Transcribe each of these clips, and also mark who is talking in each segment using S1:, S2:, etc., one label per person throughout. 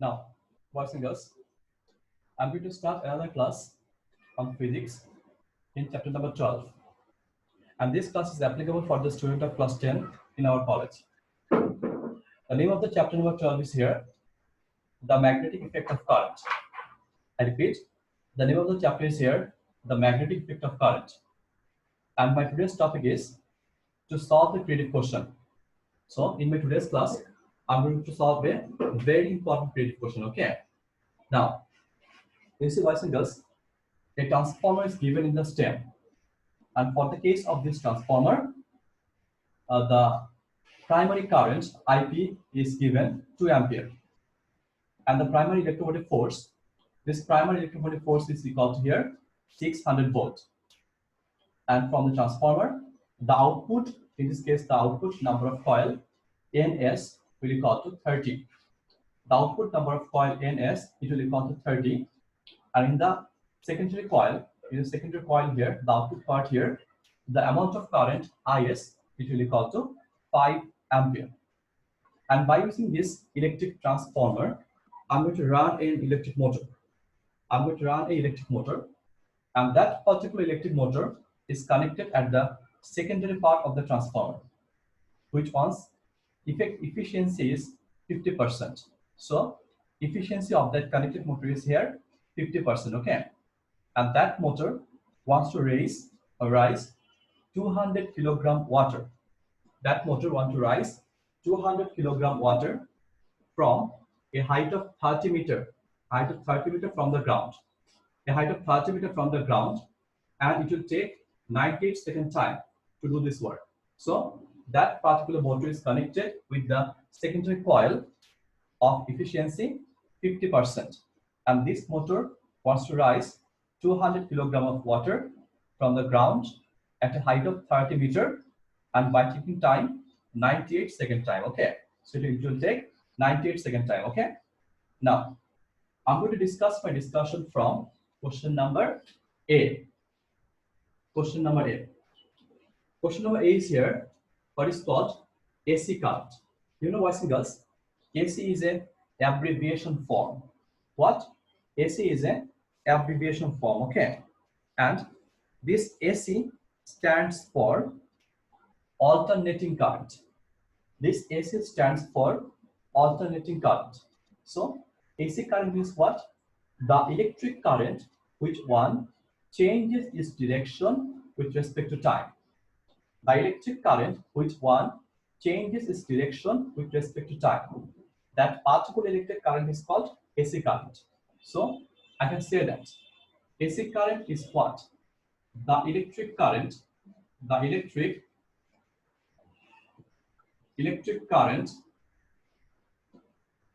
S1: Now, boys and girls, I'm going to start another class on physics in chapter number 12. And this class is applicable for the student of class 10 in our college. The name of the chapter number 12 is here, the magnetic effect of current. I repeat, the name of the chapter is here, the magnetic effect of current. And my today's topic is to solve the creative question. So in my today's class, I'm going to solve a very important creative question, okay? Now, you see, boys and girls, a transformer is given in the stem. And for the case of this transformer, the primary current IP is given 2 ampere. And the primary electromotive force, this primary electromotive force is equal to here 600 volts. And from the transformer, the output, in this case, the output number of coil NS will be equal to 30. The output number of coil NS, it will be equal to 30. And in the secondary coil, here, the output part here, the amount of current IS, it will be equal to 5 ampere. And by using this electric transformer, I'm going to run an electric motor. And that particular electric motor is connected at the secondary part of the transformer, which one's efficiency is 50%. So efficiency of that connected motor is here 50%, okay? And that motor wants to rise 200 kilogram water. That motor wants to rise 200 kilogram water from a height of 30 meter, from the ground. A height of 30 meter from the ground, and it will take 98 second time to do this work. So that particular motor is connected with the secondary coil of efficiency 50%. And this motor wants to rise 200 kilogram of water from the ground at a height of 30 meter, and by taking time 98 second time, okay? So it will take 98 second time, okay? Now, I'm going to discuss my discussion from question number A. Question number A. Question number A is here, what is called AC current. You know, boys and girls, AC is an abbreviation form. What? AC is an abbreviation form, okay? And this AC stands for alternating current. This AC stands for alternating current. So AC current means what? The electric current which one changes its direction with respect to time. The electric current which one changes its direction with respect to time. That particular electric current is called AC current. So I can say that AC current is what? The electric current, electric current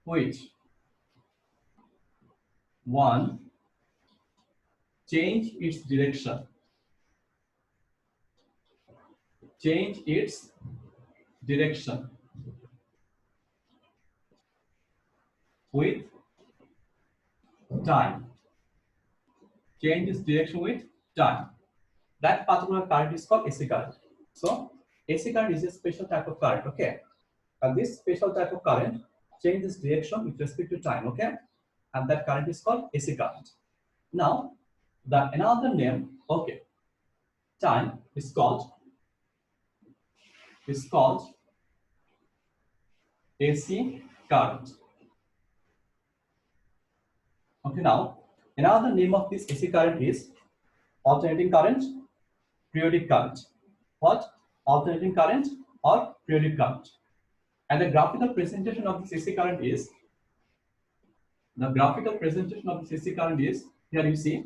S1: which one change its direction with time. Change its direction with time. That particular current is called AC current. So AC current is a special type of current, okay? And this special type of current changes direction with respect to time, okay? And that current is called AC current. Now, the another name, okay, time is called AC current. Okay, now another name of this AC current is alternating current, periodic current. What? Alternating current or periodic current. And the graphical presentation of this AC current is, here you see,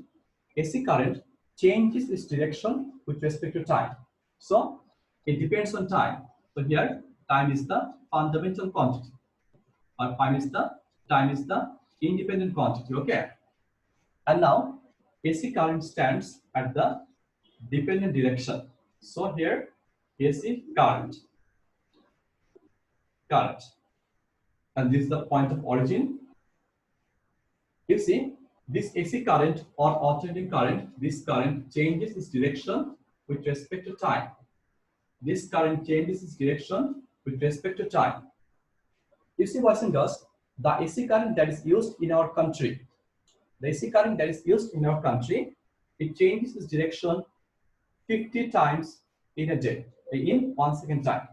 S1: AC current changes its direction with respect to time. So it depends on time. So here time is the fundamental quantity, or time is the independent quantity, okay? And now AC current stands at the dependent direction. So here AC current, and this is the point of origin. You see, this AC current or alternating current, this current changes its direction with respect to time. This current changes its direction with respect to time. You see, boys and girls, the AC current that is used in our country, the AC current that is used in our country, it changes its direction 50 times in a day, in 1 second time.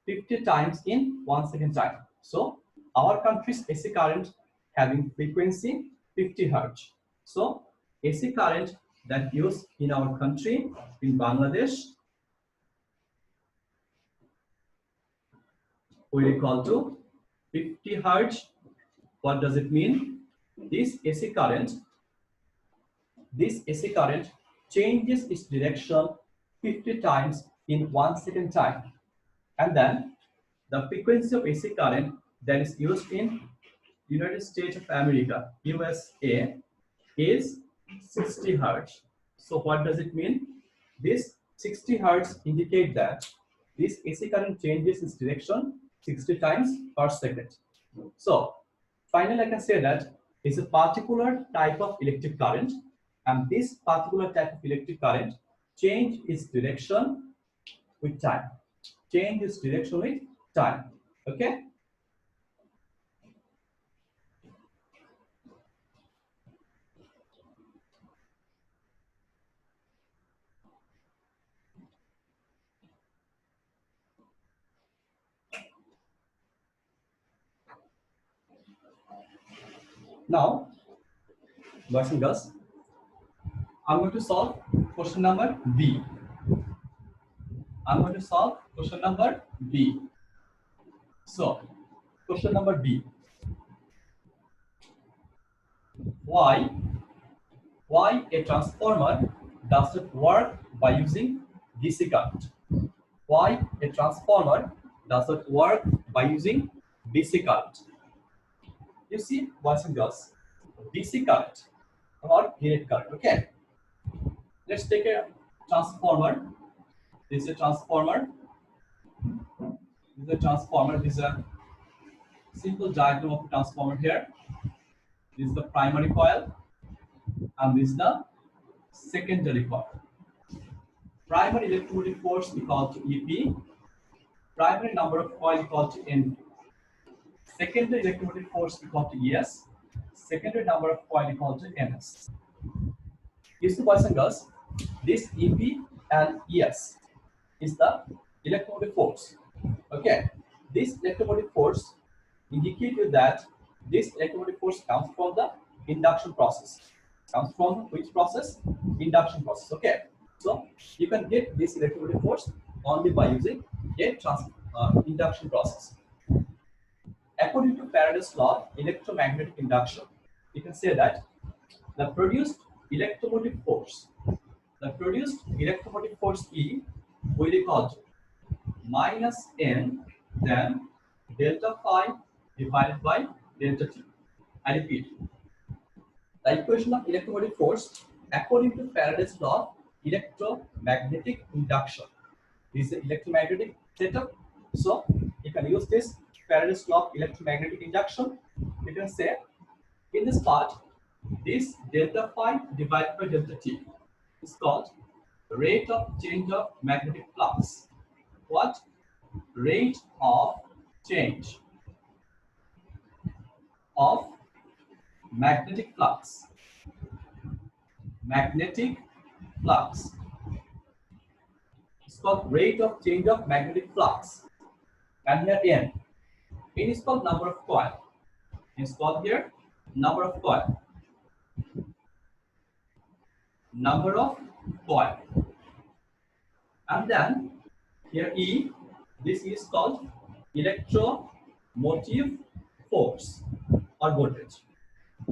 S1: 50 times in 1 second time. So our country's AC current having frequency 50 Hz. So AC current that used in our country, in Bangladesh, we recall to 50 Hz. What does it mean? This AC current changes its direction 50 times in 1 second time. And then the frequency of AC current that is used in United States of America, USA, is 60 Hz. So what does it mean? This 60 Hz indicate that this AC current changes its direction 60 times per second. So finally, I can say that it's a particular type of electric current, and this particular type of electric current change its direction with time. Change its direction with time. Okay. Now, boys and girls, I'm going to solve question number B. I'm going to solve question number B. So, question number B. Why a transformer does not work by using DC current? Why a transformer does not work by using DC current? You see, boys and girls, DC current or direct current. Okay, let's take a transformer. This is a transformer. This is a transformer. This is a simple diagram of a transformer here. This is the primary coil, and this is the secondary coil. Primary electromotive force equal to EP. Primary number of coil equal to N. Secondary electromotive force equal to ES. Secondary number of coil equal to NS. You see, boys and girls, this EP and ES is the electromotive force. Okay, this electromotive force indicates you that this electromotive force comes from the induction process. Comes from which process? Induction process. Okay, so you can get this electromotive force only by using a induction process. According to Faraday's law, electromagnetic induction, you can say that the produced electromotive force E will be equal to minus N then delta phi divided by delta T. I repeat, the equation of electromotive force according to Faraday's law, electromagnetic induction. This is an electromagnetic setup. So you can use this Faraday's law of electromagnetic induction. You can say in this part, this delta phi divided by delta T is called rate of change of magnetic flux. What? Rate of change of magnetic flux. Magnetic flux. It's called rate of change of magnetic flux. And here N. N is called number of coil. It's called here number of coil. Number of coil. And then here E, this is called electromotive force or voltage.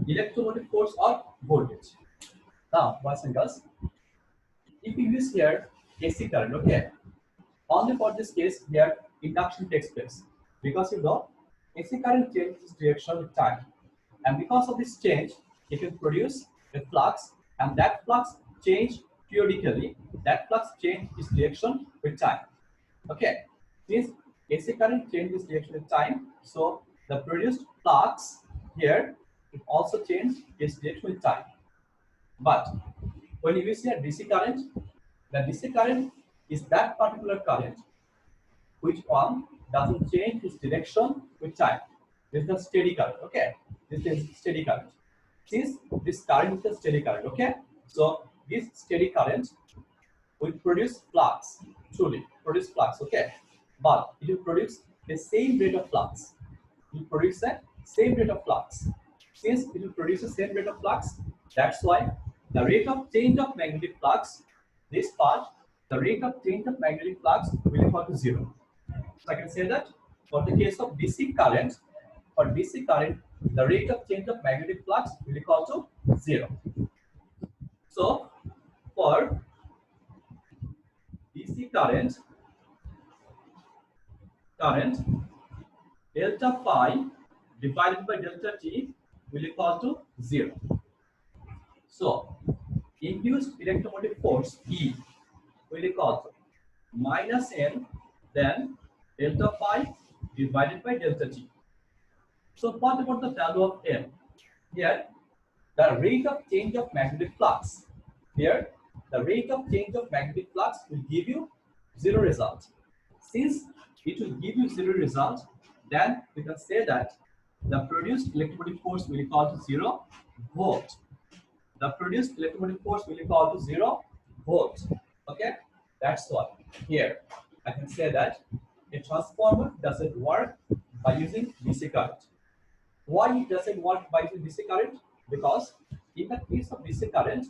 S1: Electromotive force or voltage. Now, boys and girls, if you use here AC current, okay, only for this case here induction takes place, because you know AC current changes direction with time, and because of this change it will produce a flux, and that flux change periodically, that flux change its direction with time. Okay, since AC current changes direction with time, so the produced flux here will also change its direction with time. But when you use here DC current, the DC current is that particular current which one doesn't change its direction with time. This is the steady current. Okay, this is steady current. Since this current is the steady current, okay, so this steady current will produce flux, truly produce flux, okay, but it will produce the same rate of flux. It will produce the same rate of flux. Since it will produce the same rate of flux, that's why the rate of change of magnetic flux, this part, the rate of change of magnetic flux will equal to 0. So I can say that for the case of DC current, for DC current, the rate of change of magnetic flux will equal to 0. So for DC current, delta phi divided by delta t will equal to 0. So induced electromotive force E will equal to minus n then delta phi divided by delta t. So what about the value of n? Here, the rate of change of magnetic flux. Here, the rate of change of magnetic flux will give you 0 result. Since it will give you 0 result, then we can say that the produced electromotive force will equal to 0 volt. The produced electromotive force will equal to 0 volt. Okay, that's why here I can say that a transformer doesn't work by using DC current. Why it doesn't work by using DC current? Because in the case of DC current,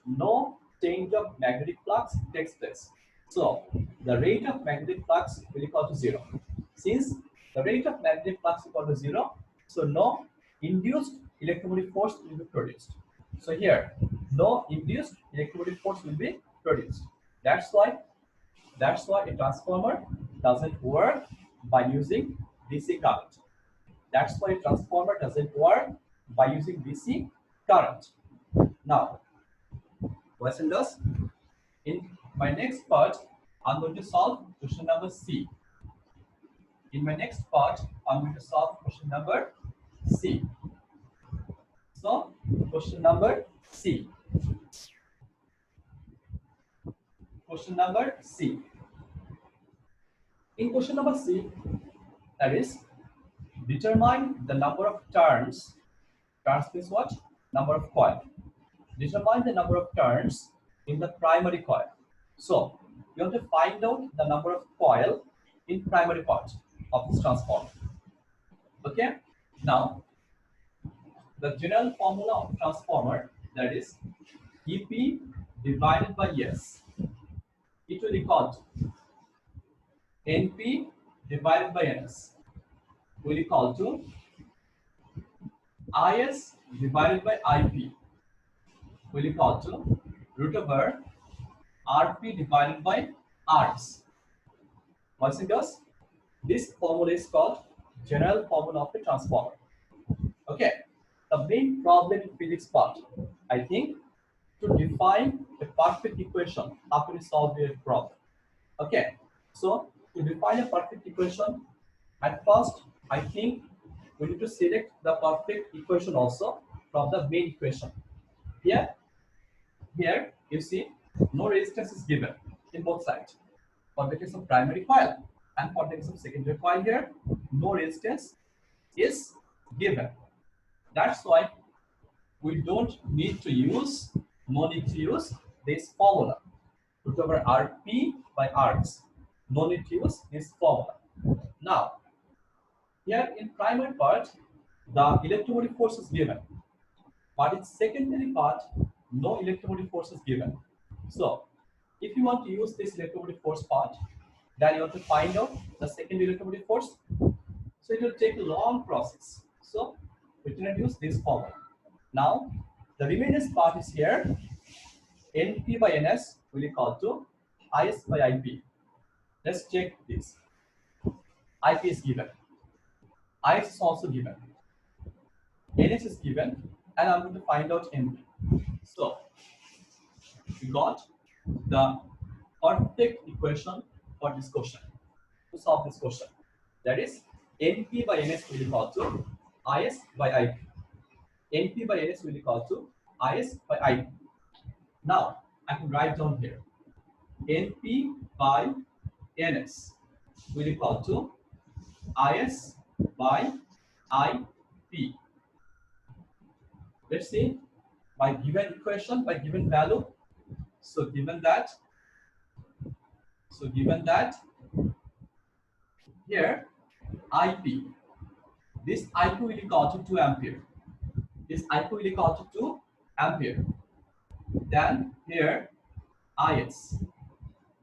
S1: no change of magnetic flux takes place. So the rate of magnetic flux will equal to 0. Since the rate of magnetic flux is equal to 0, so no induced electromotive force will be produced. So here, no induced electromotive force will be produced. That's why a transformer doesn't work by using DC current. That's why a transformer doesn't work by using DC current. Now, boys and girls, in my next part, I'm going to solve question number C. In my next part, I'm going to solve question number C. So, question number C. Question number C. In question number C, that is, determine the number of turns. Turns means what? Number of coil. Determine the number of turns in the primary coil. So you have to find out the number of coil in primary part of this transformer. Okay. Now the general formula of transformer, that is EP divided by S. It will equal to NP divided by NS will equal to IS divided by IP will equal to root over RP divided by Rs. Once and girls, this formula is called general formula of the transformer. Okay, the main problem in physics part, I think, to define a perfect equation, how can we solve a problem? Okay, so to define a perfect equation, at first, I think we need to select the perfect equation also from the main equation. Here you see no resistance is given in both sides. For the case of primary coil and for the case of secondary coil, here no resistance is given. That's why we don't need to use, no need to use this formula. Root over Rp by Rs. No need to use this formula. Now, here in primary part, the electromotive force is given. But in secondary part, no electromotive force is given. So, if you want to use this electromotive force part, then you have to find out the secondary electromotive force. So, it will take a long process. So, we cannot use this formula. Now, the remaining part is here. NP by NS will equal to IS by IP. Let's check this. IP is given. IS is also given. NS is given. And I'm going to find out NP. So, we got the perfect equation for this question. To solve this question. That is, NP by NS will equal to IS by IP. NP by NS will equal to IS by IP. Now, I can write down here. NP by NS will equal to IS by IP. Let's see, by given equation, by given value, so given that here IP, this IP will equal to 2 ampere. This IP will equal to 2 ampere. Then here IS.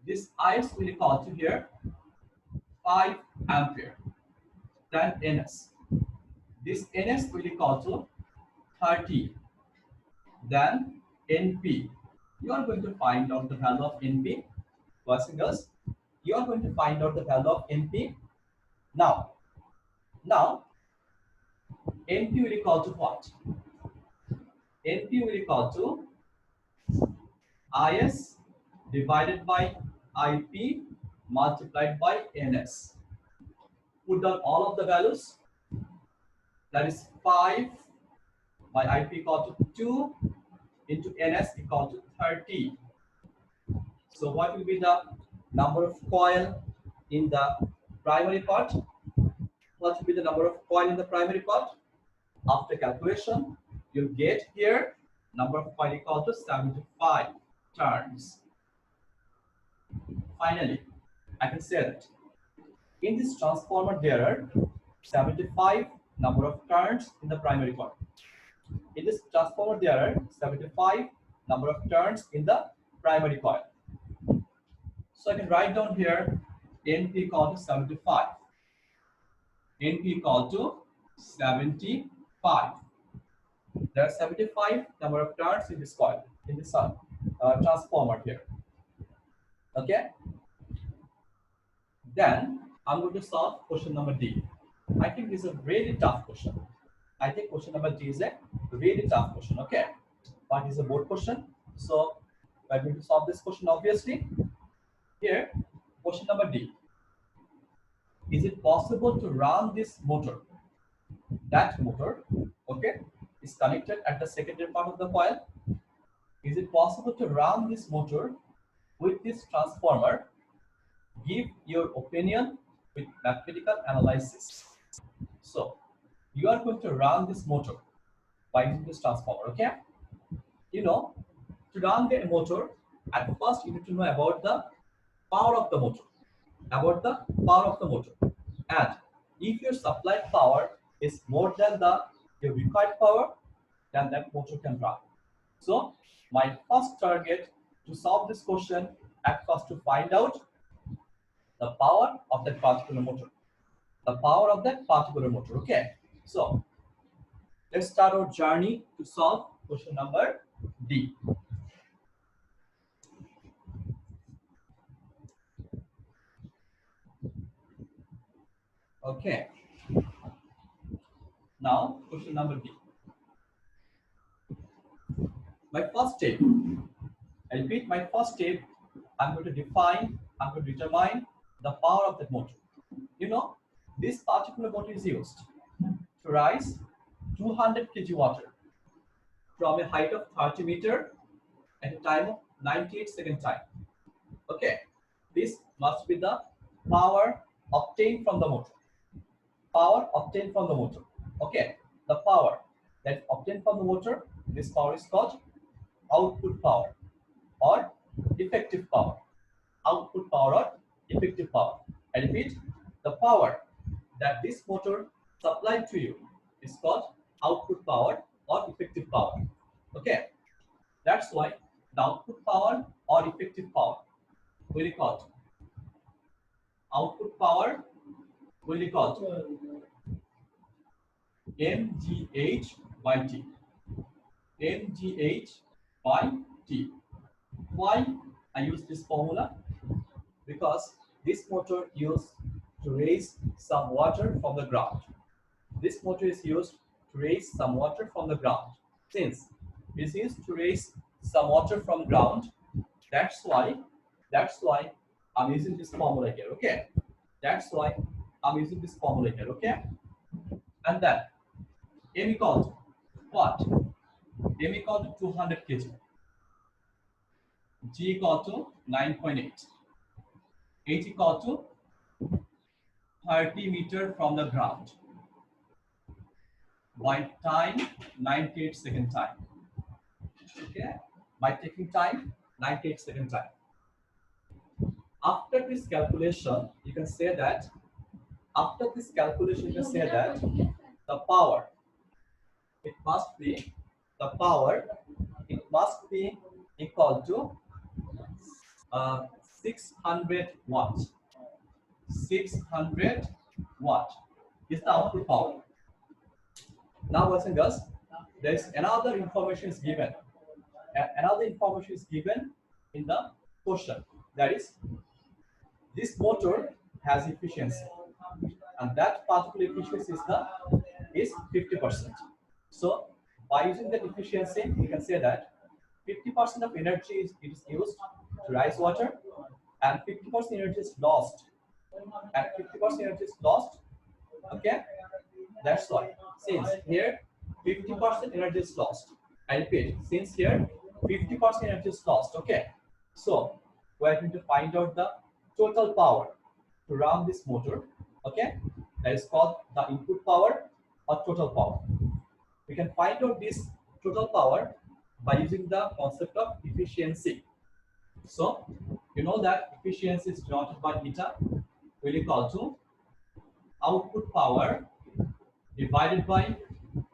S1: This IS will equal to here 5 ampere. Then NS. This NS will equal to 30. Then NP. You are going to find out the value of NP. Boys and girls, you are going to find out the value of NP. Now NP will equal to what? NP will equal to IS divided by IP multiplied by NS. Put down all of the values. That is 5 by IP equal to 2 into NS equal to 30. So what will be the number of coil in the primary part? What will be the number of coil in the primary part? After calculation, you get here number of coil equal to 75 turns. Finally, I can say that in this transformer there are 75 number of turns in the primary coil. In this transformer there are 75 number of turns in the primary coil. So I can write down here NP equal to 75. NP equal to 75. There are 75 number of turns in this coil, in this transformer here. Okay. Then I'm going to solve question number D. I think this is a really tough question. I think question number D is a really tough question. Okay, but it's a board question, so I'm going to solve this question obviously. Here, question number D. Is it possible to run this motor? That motor, okay, is connected at the secondary part of the coil. Is it possible to run this motor with this transformer? Give your opinion with mathematical analysis. So, you are going to run this motor by using this transformer, okay? You know, to run the motor, at first you need to know about the power of the motor. And if your supplied power is more than your required power, then that motor can run. So, my first target to solve this question at first to find out the power of that particular motor. Okay? So, let's start our journey to solve question number D. Okay. Now, question number D. My first step, I repeat, my first step, I'm going to determine the power of that motor. You know, this particular motor is used to raise 200 kg water from a height of 30 meter at a time of 98 second time. Okay, this must be the power obtained from the motor. Okay, the power that obtained from the motor, this power is called output power or effective power. I repeat, the power that this motor supplied to you is called output power or effective power. Okay, that's why the output power or effective power will be called output power will be called mgh by T. mgh by T. Why I use this formula? Because this motor used to raise some water from the ground. This motor is used to raise some water from the ground. Since it is used to raise some water from ground, that's why I'm using this formula here. Okay, that's why I'm using this formula here. Okay, and then M equal to what? M equal to 200 kg. G equal to 9.8. H equal to 30 meter from the ground. by time 98-second time. Okay, by taking time 98-second time. After this calculation, you can say that the power, it must be equal to 600 watts. 600 watt is the output power. Now, boys and girls, there is another information is given. Another information is given in the question. That is, this motor has efficiency, and that particular efficiency is 50%. So, by using that efficiency, we can say that 50% of energy is used to rise water, and 50% energy is lost. Okay, that's why. Since here 50% energy is lost, I repeat, since here 50% energy is lost. Okay, so we are going to find out the total power to run this motor. Okay, that is called the input power or total power. We can find out this total power by using the concept of efficiency. So you know that efficiency is denoted by eta, will equal to output power divided by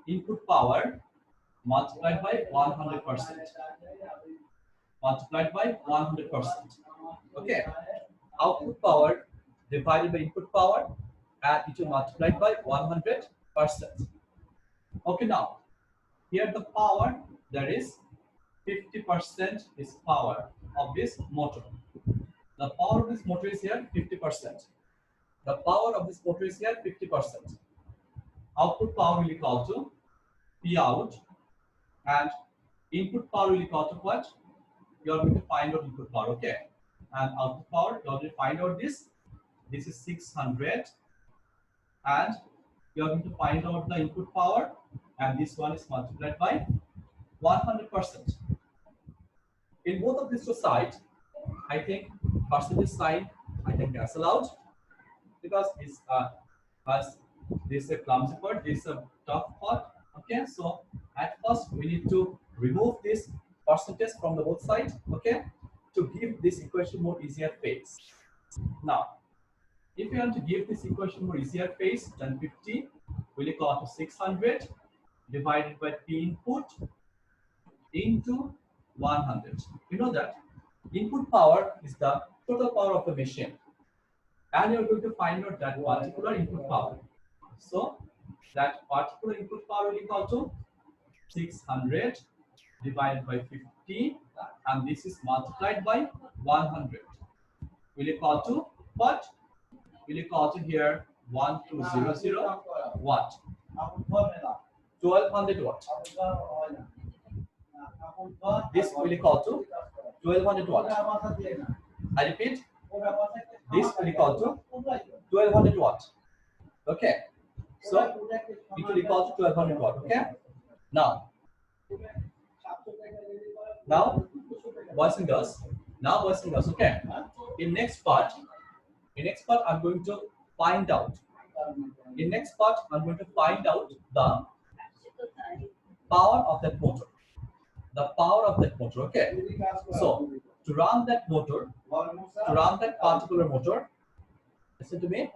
S1: input power multiplied by 100%. Okay, output power divided by input power and it will multiplied by 100%. Okay, now here the power, there is 50% is power of this motor. The power of this motor is here 50%. The power of this motor is here 50%. Output power will equal to P out, and input power will equal to what? You are going to find out input power, okay? And output power, you are going to find out this. This is 600, and you are going to find out the input power, and this one is multiplied by 100%. In both of these two sides, I think percentage sign I can cancel out, because it's as this is a clumsy part, this is a tough part. Okay, so at first we need to remove this percentage from the both sides, okay, to give this equation more easier phase. Now, if you want to give this equation more easier phase, then 50 will equal to 600 divided by P input into 100. You know that input power is the total power of the machine, and you're going to find out that particular input power. So that particular input power will equal to 600 divided by 50, and this is multiplied by 100. Will equal to what? Will equal to here 1200 watt. 1200 watt. This will equal to 1200 watt. I repeat, this will equal to 1200 watt. Okay, so it will equal to 1200 watt. Okay, now boys and girls, okay, in next part I'm going to find out the power of that motor. Okay, so to run that particular motor, listen to me,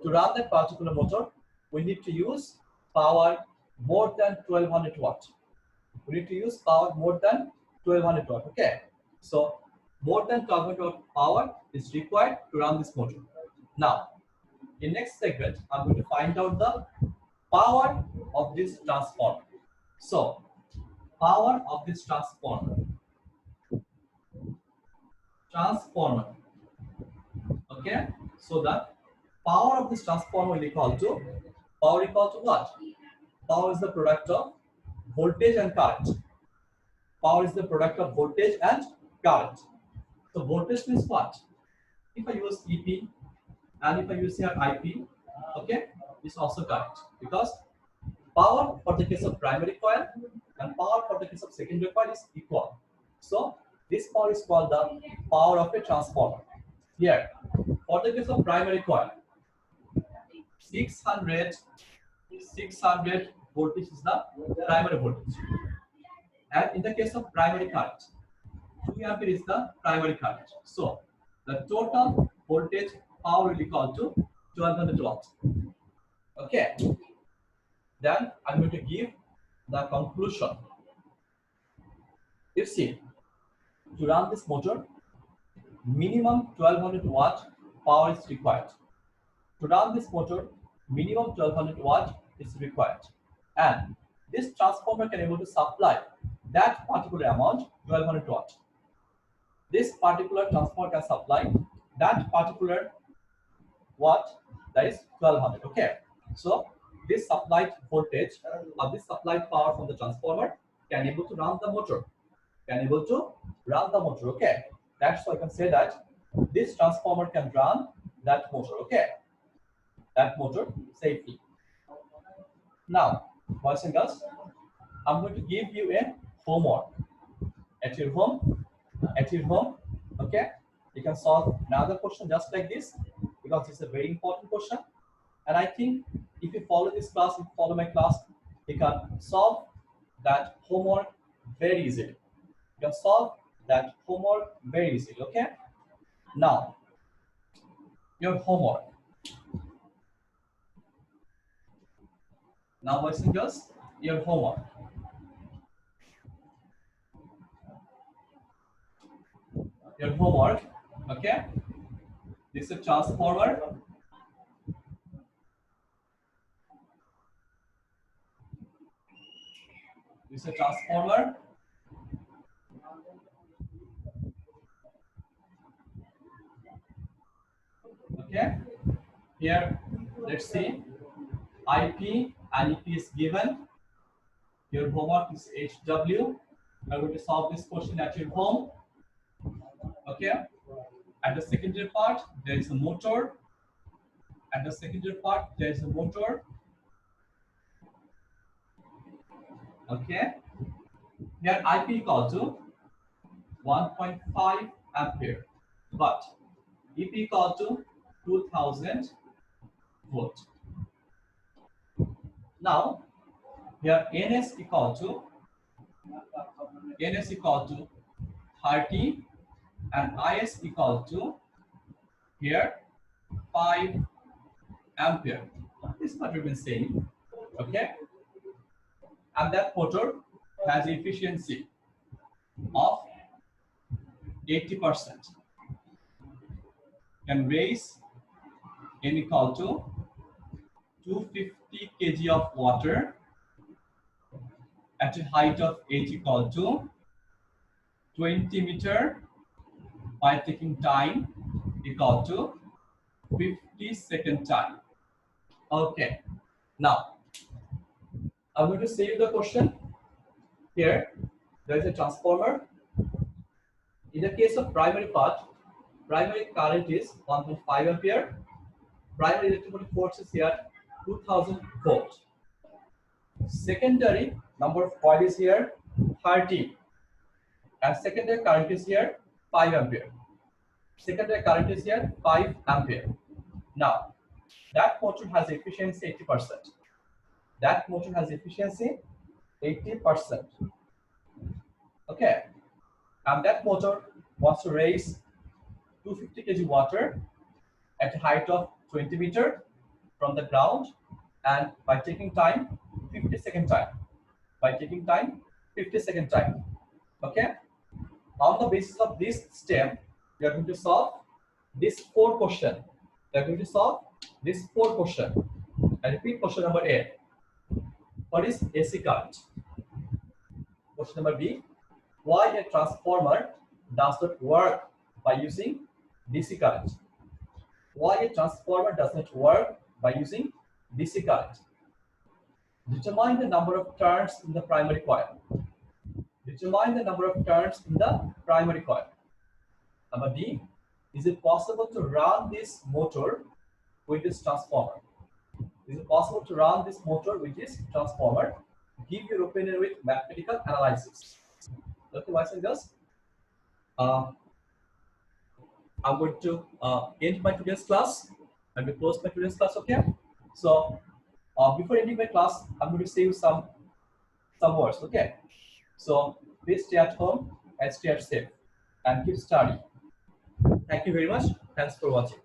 S1: to run that particular motor, we need to use power more than 1200 watt. We need to use power more than 1200 watt. Okay, so more than 1200 watt power is required to run this motor. Now, in next segment, I'm going to find out the power of this transformer. So, power of this transformer. Okay, so the power of this transformer will equal to what? Power is the product of voltage and current. Power is the product of voltage and current. So voltage means what? If I use EP and if I use here IP, okay, it's also current, because power for the case of primary coil and power for the case of secondary coil is equal. So this power is called the power of a transformer. Here, for the case of primary coil, 600 voltage is the primary voltage. And in the case of primary current, 2 ampere is the primary current. So the total voltage power will be equal to 1200 watts. Okay. Then I'm going to give the conclusion. You see, to run this motor, minimum 1200 watt power is required. To run this motor, minimum 1200 watt is required. And this transformer can able to supply that particular amount, 1200 watt. This particular transformer can supply that particular watt, that is 1200. Okay. So this supplied voltage or this supplied power from the transformer can able to run the motor. Okay. That's why I can say that this transformer can run that motor. Okay. That motor safely. Now, boys and girls, I'm going to give you a homework at your home. Okay. You can solve another question just like this because it's a very important question. And I think if you follow this class, if you follow my class, you can solve that homework very easily. You can solve that homework very easily. Okay. Now, your homework. Now, boys and girls, your homework. Your homework. Okay. This is a transformer. This is a transformer. Okay. Here, let's see. IP and EP is given. Your homework is HW. You are going to solve this question at your home. Okay. At the secondary part, there is a motor. At the secondary part, there is a motor. Okay. Here IP equal to 1.5 ampere, but EP equal to 2000 volt. Now, here NS equal to 30 and IS equal to here 5 ampere. This is what we've been saying. Okay. And that motor has efficiency of 80%. Can raise N equal to 250 kg of water at a height of H equal to 20 meter by taking time equal to 50 second time. Okay. Now, I'm going to save the question. Here, there is a transformer. In the case of primary part, primary current is 1.5 ampere. Primary electrical force is here 2000 volt. Secondary number of coil is here 30. And secondary current is here 5 ampere. Secondary current is here 5 ampere. Now, that motor has efficiency 80%. That motor has efficiency 80%. Okay. And that motor wants to raise 250 kg water at a height of 20 meter from the ground, and by taking time 50 second time. By taking time 50 second time. Okay. On the basis of this step, we are going to solve this 4 question. We are going to solve this 4 question. I repeat question number A. What is AC current? Question number B. Why a transformer does not work by using DC current? Why a transformer does not work by using DC current? Determine the number of turns in the primary coil. Determine the number of turns in the primary coil. Number D. Is it possible to run this motor with this transformer? Is it possible to run this motor with this transformer? Give your opinion with mathematical analysis. Okay, boys and girls. I'm going to end my today's class and we close my today's class. Okay. So Before ending my class, I'm going to say you some words. Okay. So please stay at home and stay safe and keep studying. Thank you very much. Thanks for watching.